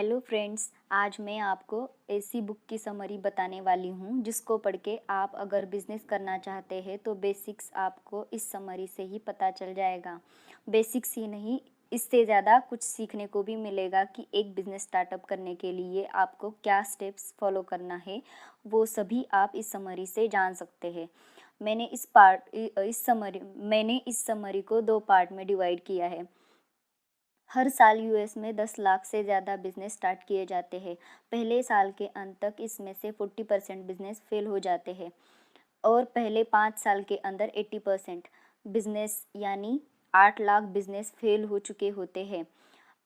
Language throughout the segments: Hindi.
हेलो फ्रेंड्स, आज मैं आपको ऐसी बुक की समरी बताने वाली हूँ जिसको पढ़ के आप अगर बिज़नेस करना चाहते हैं तो बेसिक्स आपको इस समरी से ही पता चल जाएगा। बेसिक्स ही नहीं, इससे ज़्यादा कुछ सीखने को भी मिलेगा कि एक बिज़नेस स्टार्टअप करने के लिए आपको क्या स्टेप्स फॉलो करना है, वो सभी आप इस समरी से जान सकते हैं। मैंने इस समरी को 2 पार्ट में डिवाइड किया है। हर साल यूएस में 10 लाख से ज़्यादा बिजनेस स्टार्ट किए जाते हैं। पहले साल के अंत तक इसमें से 40% बिजनेस फेल हो जाते हैं और पहले 5 साल के अंदर 80% बिजनेस यानी 8 लाख बिजनेस फेल हो चुके होते हैं।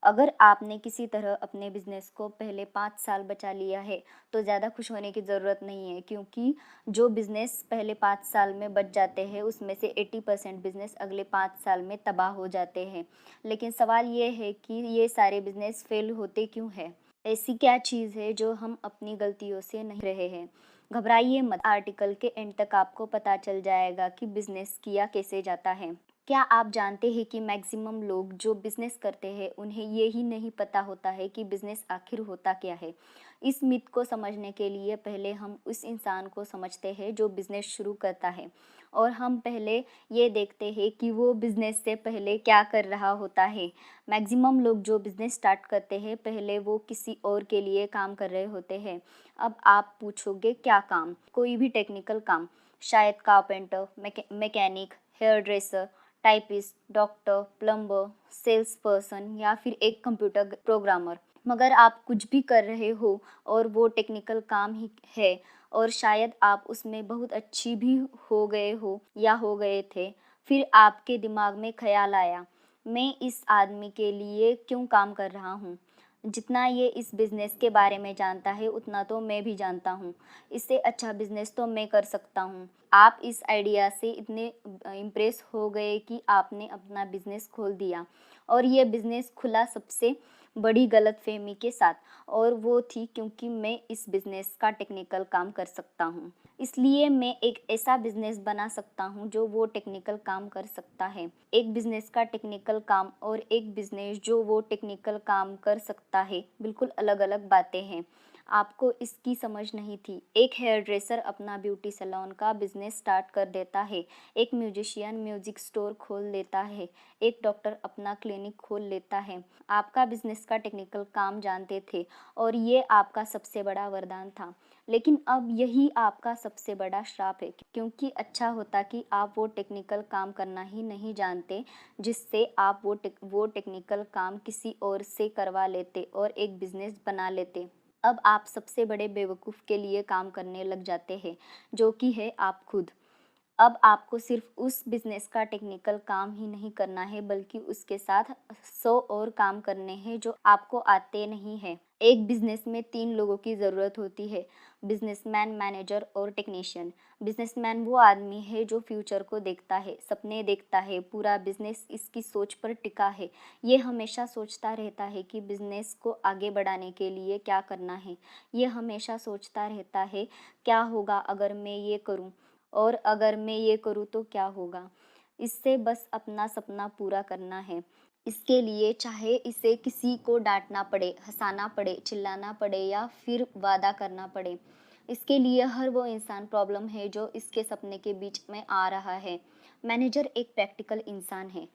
अगर आपने किसी तरह अपने बिजनेस को पहले 5 साल बचा लिया है तो ज़्यादा खुश होने की ज़रूरत नहीं है, क्योंकि जो बिज़नेस पहले 5 साल में बच जाते हैं उसमें से 80% बिज़नेस अगले 5 साल में तबाह हो जाते हैं। लेकिन सवाल ये है कि ये सारे बिज़नेस फेल होते क्यों हैं? ऐसी क्या चीज़ है जो हम अपनी गलतियों से नहीं रहे हैं? घबराइए मत, आर्टिकल के एंड तक आपको पता चल जाएगा कि बिज़नेस किया कैसे जाता है। क्या आप जानते हैं कि मैक्सिमम लोग जो बिज़नेस करते हैं उन्हें ये ही नहीं पता होता है कि बिज़नेस आखिर होता क्या है। इस मिथ को समझने के लिए पहले हम उस इंसान को समझते हैं जो बिज़नेस शुरू करता है, और हम पहले ये देखते हैं कि वो बिज़नेस से पहले क्या कर रहा होता है। मैक्सिमम लोग जो बिज़नेस स्टार्ट करते हैं पहले वो किसी और के लिए काम कर रहे होते हैं। अब आप पूछोगे क्या काम? कोई भी टेक्निकल काम, शायद carpenter, mechanic, hairdresser, typist, doctor, plumber, sales person या फिर एक कंप्यूटर प्रोग्रामर। मगर आप कुछ भी कर रहे हो और वो टेक्निकल काम ही है, और शायद आप उसमें बहुत अच्छी भी हो गए हो या हो गए थे, फिर आपके दिमाग में ख्याल आया, मैं इस आदमी के लिए क्यों काम कर रहा हूँ? जितना ये इस बिज़नेस के बारे में जानता है उतना तो मैं भी जानता हूँ। इससे अच्छा बिज़नेस तो मैं कर सकता हूँ। आप इस आइडिया से इतने इम्प्रेस हो गए कि आपने अपना बिज़नेस खोल दिया, और ये बिज़नेस खुला सबसे बड़ी गलतफ़हमी के साथ, और वो थी क्योंकि मैं इस बिज़नेस का टेक्निकल काम कर सकता हूँ। इसलिए मैं एक ऐसा बिज़नेस बना सकता हूँ जो वो टेक्निकल काम कर सकता है। एक बिज़नेस का टेक्निकल काम और एक बिज़नेस जो वो टेक्निकल काम कर सकता है, बिल्कुल अलग-अलग बातें हैं। आपको इसकी समझ नहीं थी। एक हेयर ड्रेसर अपना ब्यूटी सैलून का बिज़नेस स्टार्ट कर देता है, एक म्यूजिशियन म्यूज़िक स्टोर खोल लेता है, एक डॉक्टर अपना क्लिनिक खोल लेता है। आपका बिज़नेस का टेक्निकल काम जानते थे और ये आपका सबसे बड़ा वरदान था। लेकिन अब यही आपका सबसे बड़ा श्राप है, क्योंकि अच्छा होता कि आप वो टेक्निकल काम करना ही नहीं जानते, जिससे आप वो टेक्निकल काम किसी और से करवा लेते और एक बिज़नेस बना लेते। अब आप सबसे बड़े बेवकूफ़ के लिए काम करने लग जाते हैं, जो कि है आप खुद। अब आपको सिर्फ उस बिज़नेस का टेक्निकल काम ही नहीं करना है, बल्कि उसके साथ 100 और काम करने हैं जो आपको आते नहीं हैं। एक बिज़नेस में 3 लोगों की ज़रूरत होती है, बिज़नेसमैन, मैनेजर और टेक्नीशियन। बिज़नेसमैन वो आदमी है जो फ्यूचर को देखता है, सपने देखता है, पूरा बिज़नेस इसकी सोच पर टिका है। ये हमेशा सोचता रहता है कि बिज़नेस को आगे बढ़ाने के लिए क्या करना है। ये हमेशा सोचता रहता है, क्या होगा अगर मैं ये करूँ? और अगर मैं ये करूँ तो क्या होगा? इससे बस अपना सपना पूरा करना है। इसके लिए चाहे इसे किसी को डाँटना पड़े, हँसाना पड़े, चिल्लाना पड़े या फिर वादा करना पड़े। इसके लिए हर वो इंसान प्रॉब्लम है जो इसके सपने के बीच में आ रहा है। मैनेजर एक प्रैक्टिकल इंसान है।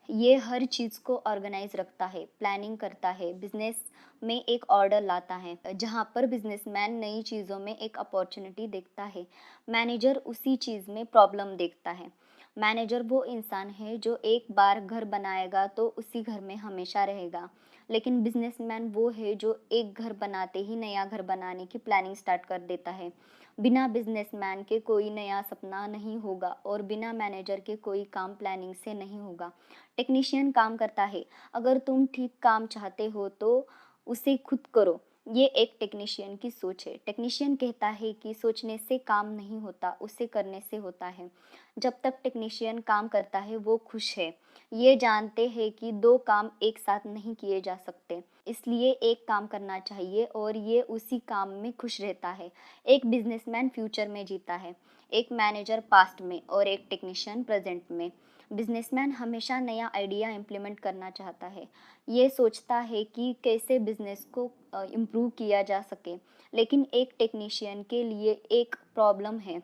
ये हर चीज़ को ऑर्गेनाइज रखता है, प्लानिंग करता है, बिजनेस में एक ऑर्डर लाता है। जहाँ पर बिजनेसमैन नई चीज़ों में एक अपॉर्चुनिटी देखता है, मैनेजर उसी चीज़ में प्रॉब्लम देखता है। मैनेजर वो इंसान है जो एक बार घर बनाएगा तो उसी घर में हमेशा रहेगा, लेकिन बिजनेसमैन वो है जो एक घर बनाते ही नया घर बनाने की प्लानिंग स्टार्ट कर देता है। बिना बिजनेसमैन के कोई नया सपना नहीं होगा और बिना मैनेजर के कोई काम प्लानिंग से नहीं होगा। टेक्नीशियन काम करता है, अगर तुम ठीक काम चाहते हो तो उसे खुद करो। ये एक टेक्नीशियन की सोच है। टेक्नीशियन कहता है कि सोचने से काम नहीं होता, उसे करने से होता है। जब तक टेक्नीशियन काम करता है वो खुश है। ये जानते हैं कि 2 काम एक साथ नहीं किए जा सकते, इसलिए एक काम करना चाहिए और ये उसी काम में खुश रहता है। एक बिजनेसमैन फ्यूचर में जीता है, एक मैनेजर पास्ट में और एक टेक्नीशियन प्रेजेंट में। बिजनेसमैन हमेशा नया आइडिया इम्प्लीमेंट करना चाहता है। ये सोचता है कि कैसे बिजनेस को इम्प्रूव किया जा सके। लेकिन एक टेक्नीशियन के लिए एक प्रॉब्लम है।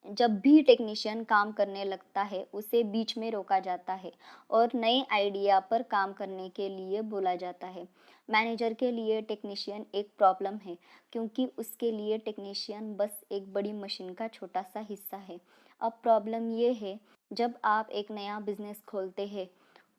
जब भी टेक्नीशियन काम करने लगता है, उसे बीच में रोका जाता है और नए आइडिया पर काम करने के लिए बोला जाता है। मैनेजर के लिए टेक्नीशियन एक प्रॉब्लम है, क्योंकि उसके लिए टेक्नीशियन बस एक बड़ी मशीन का छोटा सा हिस्सा है। अब प्रॉब्लम ये है, जब आप एक नया बिजनेस खोलते हैं,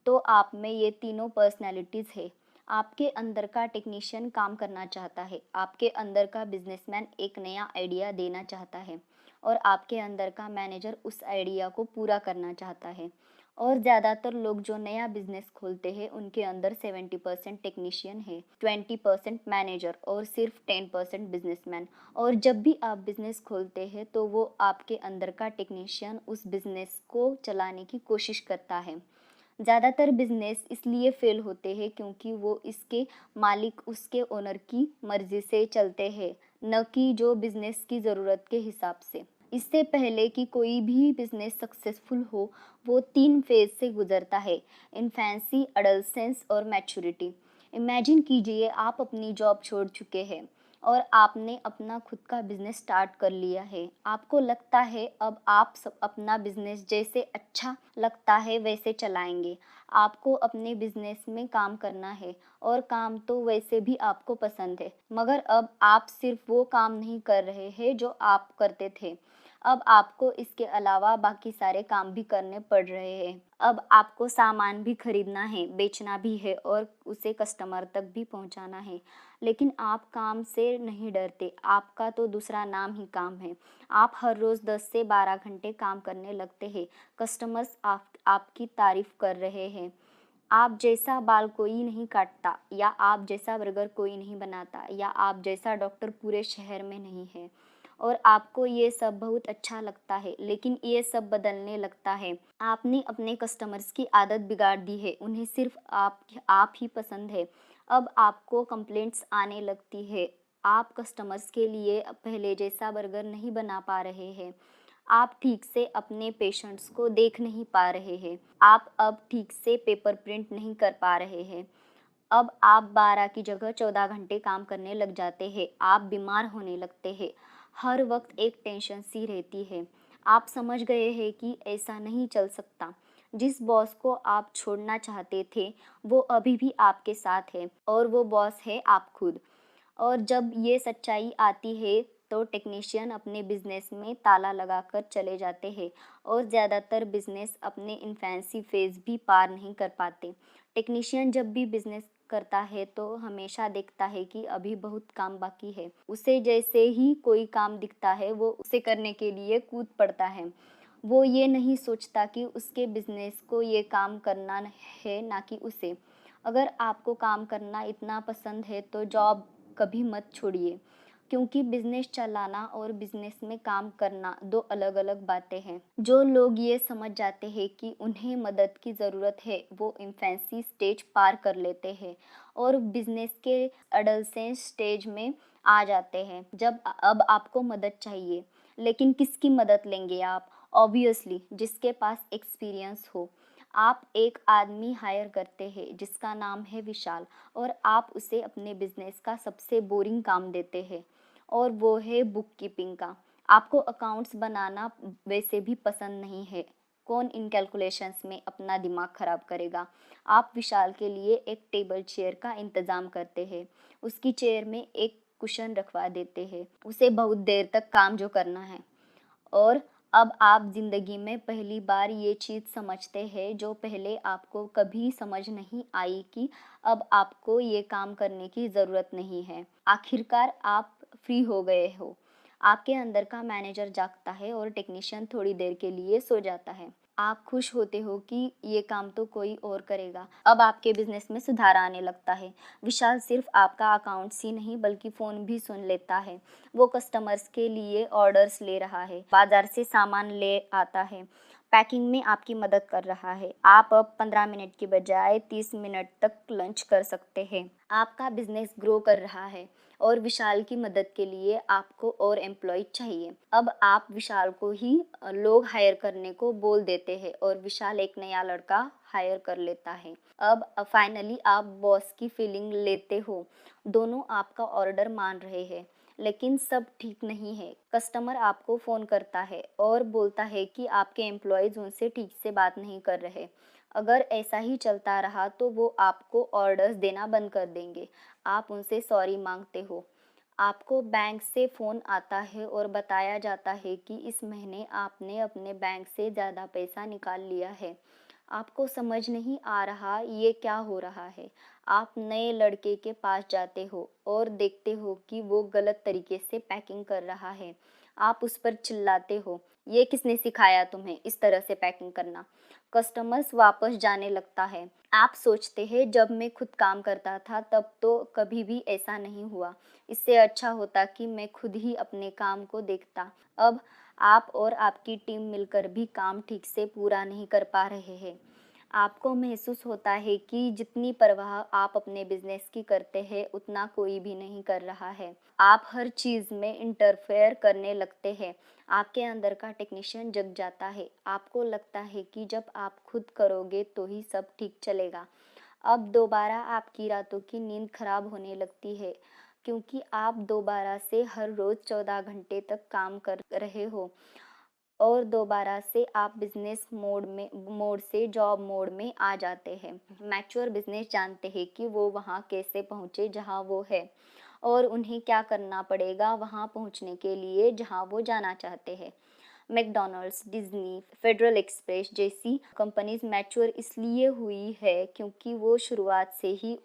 तो आप में ये तीनों पर्सनैलिटीज़ है। आपके अंदर का टेक्नीशियन काम करना चाहता है, आपके अंदर का बिजनेसमैन एक नया आइडिया देना चाहता है, और आपके अंदर का मैनेजर उस आइडिया को पूरा करना चाहता है। और ज़्यादातर लोग जो नया बिजनेस खोलते हैं, उनके अंदर 70% टेक्नीशियन है, 20% मैनेजर और सिर्फ 10% बिजनेसमैन। और जब भी आप बिजनेस खोलते हैं, तो वो आपके अंदर का टेक्नीशियन उस बिजनेस को चलाने की कोशिश करता है। ज़्यादातर बिजनेस इसलिए फेल होते हैं क्योंकि वो इसके मालिक उसके ओनर की मर्ज़ी से चलते हैं, न कि जो बिजनेस की ज़रूरत के हिसाब से। इससे पहले कि कोई भी बिजनेस सक्सेसफुल हो, वो 3 फेज़ से गुजरता है: इन्फेंसी, एडोलसेंस और मैच्योरिटी। इमेजिन कीजिए, आप अपनी जॉब छोड़ चुके हैं और आपने अपना खुद का बिजनेस स्टार्ट कर लिया है। आपको लगता है अब आप सब अपना बिजनेस जैसे अच्छा लगता है वैसे चलाएंगे। आपको अपने बिजनेस में काम करना है, और काम तो वैसे भी आपको पसंद है, मगर अब आप सिर्फ वो काम नहीं कर रहे हैं जो आप करते थे। अब आपको इसके अलावा बाकी सारे काम भी करने पड़ रहे हैं। अब आपको सामान भी खरीदना है, बेचना भी है और उसे कस्टमर तक भी पहुंचाना है। लेकिन आप काम से नहीं डरते, आपका तो दूसरा नाम ही काम है। आप हर रोज़ 10 से 12 घंटे काम करने लगते हैं। कस्टमर्स आपकी तारीफ कर रहे हैं। आप जैसा बाल कोई नहीं काटता, या आप जैसा बर्गर कोई नहीं बनाता, या आप जैसा डॉक्टर पूरे शहर में नहीं है। और आपको ये सब बहुत अच्छा लगता है, लेकिन ये सब बदलने लगता है। आपने अपने कस्टमर्स की आदत बिगाड़ दी है, उन्हें सिर्फ आप ही पसंद है। अब आपको कंप्लेंट्स आने लगती है। आप कस्टमर्स के लिए पहले जैसा बर्गर नहीं बना पा रहे हैं। आप ठीक से अपने पेशेंट्स को देख नहीं पा रहे हैं। आप अब ठीक से पेपर प्रिंट नहीं कर पा रहे हैं। अब आप 12 की जगह 14 घंटे काम करने लग जाते हैं। आप बीमार होने लगते हैं। हर वक्त एक टेंशन सी रहती है। आप समझ गए हैं कि ऐसा नहीं चल सकता। जिस बॉस को आप छोड़ना चाहते थे, वो अभी भी आपके साथ है, और वो बॉस है आप खुद। और जब ये सच्चाई आती है, तो टेक्नीशियन अपने बिजनेस में ताला लगाकर चले जाते हैं, और ज़्यादातर बिजनेस अपने इन्फेंसी फेज़ भी पार नहीं कर पाते। टेक्नीशियन जब भी बिजनेस करता है, तो हमेशा देखता है कि अभी बहुत काम बाकी है। उसे जैसे ही कोई काम दिखता है, वो उसे करने के लिए कूद पड़ता है। वो ये नहीं सोचता कि उसके बिजनेस को ये काम करना है, ना कि उसे। अगर आपको काम करना इतना पसंद है, तो जॉब कभी मत छोड़िए, क्योंकि बिजनेस चलाना और बिजनेस में काम करना दो अलग-अलग बातें हैं। जो लोग ये समझ जाते हैं कि उन्हें मदद की ज़रूरत है, वो इन्फेंसी स्टेज पार कर लेते हैं और बिजनेस के एडोलसेंस स्टेज में आ जाते हैं, जब अब आपको मदद चाहिए। लेकिन किसकी मदद लेंगे आप? ऑब्वियसली जिसके पास एक्सपीरियंस हो। आप एक आदमी हायर करते हैं जिसका नाम है विशाल, और आप उसे अपने बिजनेस का सबसे बोरिंग काम देते हैं, और वो है बुक कीपिंग का। आपको अकाउंट्स बनाना वैसे भी पसंद नहीं है। कौन इन कैलकुलेशंस में अपना दिमाग खराब करेगा? आप विशाल के लिए एक टेबल चेयर का इंतज़ाम करते हैं। उसकी चेयर में एक कुशन रखवा देते हैं, उसे बहुत देर तक काम जो करना है। और अब आप ज़िंदगी में पहली बार ये चीज़ समझते हैं, जो पहले आपको कभी समझ नहीं आई, कि अब आपको ये काम करने की ज़रूरत नहीं है। आखिरकार आप फ्री हो गए हो। आपके अंदर का मैनेजर जागता है और टेक्नीशियन थोड़ी देर के लिए सो जाता है। आप खुश होते हो कि ये काम तो कोई और करेगा। अब आपके बिजनेस में सुधार आने लगता है। विशाल सिर्फ आपका अकाउंट्स ही नहीं, बल्कि फ़ोन भी सुन लेता है। वो कस्टमर्स के लिए ऑर्डर्स ले रहा है, बाजार से सामान ले आता है, पैकिंग में आपकी मदद कर रहा है। आप अब 15 मिनट की बजाय 30 मिनट तक लंच कर सकते हैं। आपका बिजनेस ग्रो कर रहा है और विशाल की मदद के लिए आपको और एम्प्लॉय चाहिए। अब आप विशाल को ही लोग हायर करने को बोल देते हैं और विशाल एक नया लड़का हायर कर लेता है। अब फाइनली आप बॉस की फीलिंग लेते हो। दोनों आपका ऑर्डर मान रहे हैं, लेकिन सब ठीक नहीं है। कस्टमर आपको फ़ोन करता है और बोलता है कि आपके एम्प्लॉयज़ उनसे ठीक से बात नहीं कर रहे। अगर ऐसा ही चलता रहा तो वो आपको ऑर्डर्स देना बंद कर देंगे। आप उनसे सॉरी मांगते हो। आपको बैंक से फ़ोन आता है और बताया जाता है कि इस महीने आपने अपने बैंक से ज़्यादा पैसा निकाल लिया है। आपको समझ नहीं आ रहा ये क्या हो रहा है। आप नए लड़के के पास जाते हो और देखते हो कि वो गलत तरीके से पैकिंग कर रहा है। आप उस पर चिल्लाते हो, ये किसने सिखाया तुम्हें इस तरह से पैकिंग करना? कस्टमर्स वापस जाने लगता है। आप सोचते हैं जब मैं खुद काम करता था तब तो कभी भी ऐसा नहीं हुआ। इससे अच्छा होता कि मैं खुद ही अपने काम को देखता। अब आप और आपकी टीम मिलकर भी काम ठीक से पूरा नहीं कर पा रहे हैं। आपको महसूस होता है कि जितनी परवाह आप अपने बिजनेस की करते हैं उतना कोई भी नहीं कर रहा है। आप हर चीज़ में इंटरफेयर करने लगते हैं। आपके अंदर का टेक्नीशियन जग जाता है। आपको लगता है कि जब आप खुद करोगे तो ही सब ठीक चलेगा। अब दोबारा आपकी रातों की नींद खराब होने लगती है, क्योंकि आप दोबारा से हर रोज़ 14 घंटे तक काम कर रहे हो और दोबारा से आप बिजनेस मोड से जॉब मोड में आ जाते हैं। मैच्योर बिजनेस जानते हैं कि वो वहाँ कैसे पहुँचे जहाँ वो है और उन्हें क्या करना पड़ेगा वहाँ पहुँचने के लिए जहाँ वो जाना चाहते हैं। मैकडॉनल्ड्स, डिज्नी, फेडरल एक्सप्रेस जैसी कंपनीज मैच्योर इसलिए हुई है क्योंकि वो शुरुआत से ही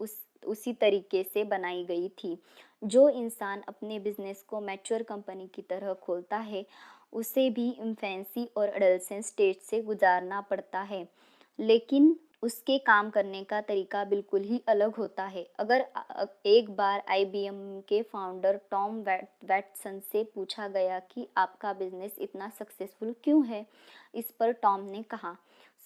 उसी तरीके से बनाई गई थी। जो इंसान अपने बिजनेस को मैच्योर कंपनी की तरह खोलता है उसे भी इन्फेंसी और एडolescent स्टेज से गुजारना पड़ता है, लेकिन उसके काम करने का तरीका बिल्कुल ही अलग होता है। अगर एक बार आईबीएम के फाउंडर टॉम वैटसन से पूछा गया कि आपका बिजनेस इतना सक्सेसफुल क्यों है, इस पर टॉम ने कहा,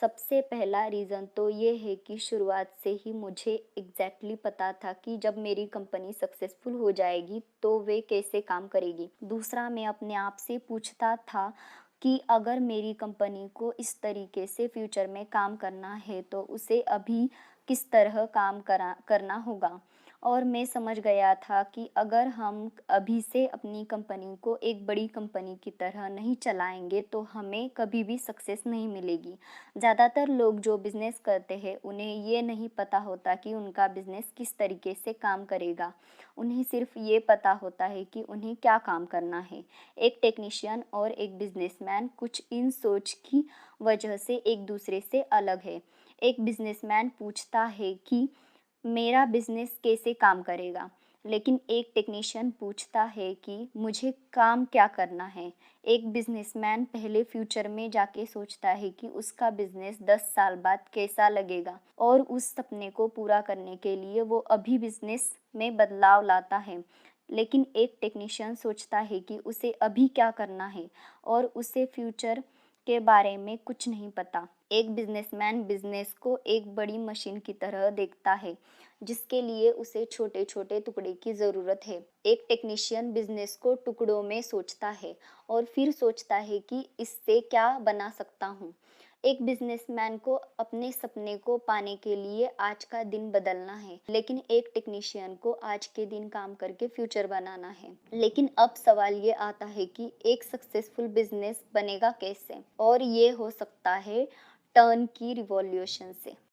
सबसे पहला रीज़न तो ये है कि शुरुआत से ही मुझे एग्जैक्टली पता था कि जब मेरी कंपनी सक्सेसफुल हो जाएगी तो वे कैसे काम करेगी। दूसरा, मैं अपने आप से पूछता था कि अगर मेरी कंपनी को इस तरीके से फ्यूचर में काम करना है तो उसे अभी किस तरह काम करना होगा। और मैं समझ गया था कि अगर हम अभी से अपनी कंपनी को एक बड़ी कंपनी की तरह नहीं चलाएंगे तो हमें कभी भी सक्सेस नहीं मिलेगी। ज़्यादातर लोग जो बिज़नेस करते हैं उन्हें ये नहीं पता होता कि उनका बिज़नेस किस तरीके से काम करेगा। उन्हें सिर्फ ये पता होता है कि उन्हें क्या काम करना है। एक टेक्नीशियन और एक बिजनेसमैन कुछ इन सोच की वजह से एक दूसरे से अलग है। एक बिजनेसमैन पूछता है कि मेरा बिजनेस कैसे काम करेगा, लेकिन एक टेक्नीशियन पूछता है कि मुझे काम क्या करना है। एक बिजनेसमैन पहले फ्यूचर में जाके सोचता है कि उसका बिजनेस 10 साल बाद कैसा लगेगा और उस सपने को पूरा करने के लिए वो अभी बिजनेस में बदलाव लाता है। लेकिन एक टेक्नीशियन सोचता है कि उसे अभी क्या करना है और उसे फ्यूचर के बारे में कुछ नहीं पता। एक बिजनेसमैन बिजनेस को एक बड़ी मशीन की तरह देखता है जिसके लिए उसे छोटे छोटे टुकड़े की ज़रूरत है। एक टेक्नीशियन बिजनेस को टुकड़ों में सोचता है और फिर सोचता है कि इससे क्या बना सकता हूँ। एक बिजनेसमैन को अपने सपने को पाने के लिए आज का दिन बदलना है, लेकिन एक टेक्नीशियन को आज के दिन काम करके फ्यूचर बनाना है। लेकिन अब सवाल ये आता है कि एक सक्सेसफुल बिजनेस बनेगा कैसे, और ये हो सकता है टर्न की रिवॉल्यूशन से।